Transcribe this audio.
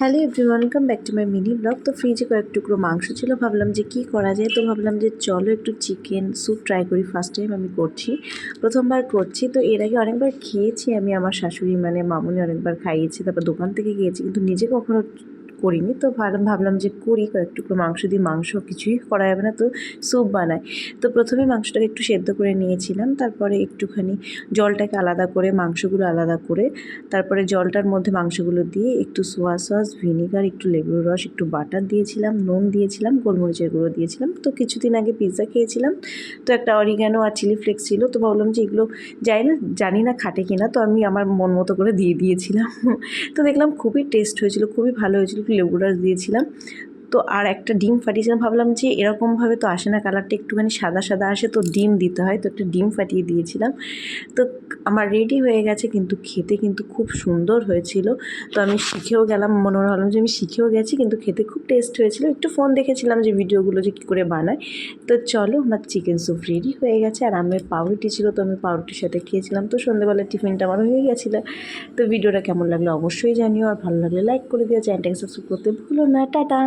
Hello everyone, welcome back to my mini blog. তো ফ্রিজে কয়েক টুকরো মাংস ছিল, ভাবলাম যে কি করা যায়। তো ভাবলাম যে চলো একটু চিকেন স্যুপ ট্রাই করি। ফার্স্ট টাইম আমি করছি, প্রথমবার করছি। তো এর আগে অনেকবার খেয়েছি আমি, আমার শাশুড়ি মানে মামুনি অনেকবার খাইয়েছি, তারপর দোকান থেকে খেয়েছি, কিন্তু নিজে কখনো করিনি। তো ভাবলাম যে করি, কয়েক টুকরো মাংস দিয়ে, মাংস কিছুই করা যাবে না, তো স্যুপ বানাই। তো প্রথমে মাংসটাকে একটু সেদ্ধ করে নিয়েছিলাম, তারপরে একটুখানি জলটাকে আলাদা করে, মাংসগুলো আলাদা করে, তারপরে জলটার মধ্যে মাংসগুলো দিয়ে একটু সোয়া সস, ভিনিগার, একটু লেবুর রস, একটু বাটার দিয়েছিলাম, নুন দিয়েছিলাম, গোলমরিচের গুঁড়ো দিয়েছিলাম। তো কিছুদিন আগে পিৎজা খেয়েছিলাম, তো একটা অরিগ্যানো আর চিলি ফ্লেক্স ছিল। তো ভাবলাম যে এগুলো জানি না খাটে কিনা, তো আমি আমার মন মতো করে দিয়ে দিয়েছিলাম। তো দেখলাম খুবই টেস্ট হয়েছিল, খুবই ভালো হয়েছিল। একটু লেবুর রস দিয়েছিলাম, তো আর একটা ডিম ফাটিয়েছিলাম। ভাবলাম যে এরকমভাবে তো আসে না, কালারটা একটুখানি সাদা সাদা আসে, তো ডিম দিতে হয়, তো একটা ডিম ফাটিয়ে দিয়েছিলাম। তো আমার রেডি হয়ে গেছে, কিন্তু খেতে কিন্তু খুব সুন্দর হয়েছিল। তো আমি শিখেও গেলাম, মনে হলাম যে আমি শিখেও গেছি, কিন্তু খেতে খুব টেস্ট হয়েছিল। একটু ফোন দেখেছিলাম যে ভিডিওগুলো যে কী করে বানায়। তো চলো, আমার চিকেন স্যুপ রেডি হয়ে গেছে। আর আমার পাউরুটি ছিল, তো আমি পাউরুটির সাথে খেয়েছিলাম। তো সন্ধ্যেবেলার টিফিনটা আমার হয়ে গেছিলো। তো ভিডিওটা কেমন লাগলো অবশ্যই জানিও, আর ভালো লাগলে লাইক করে দিও, চ্যানেলটাকে সাবস্ক্রাইব করতে ভুলো না। টাটা।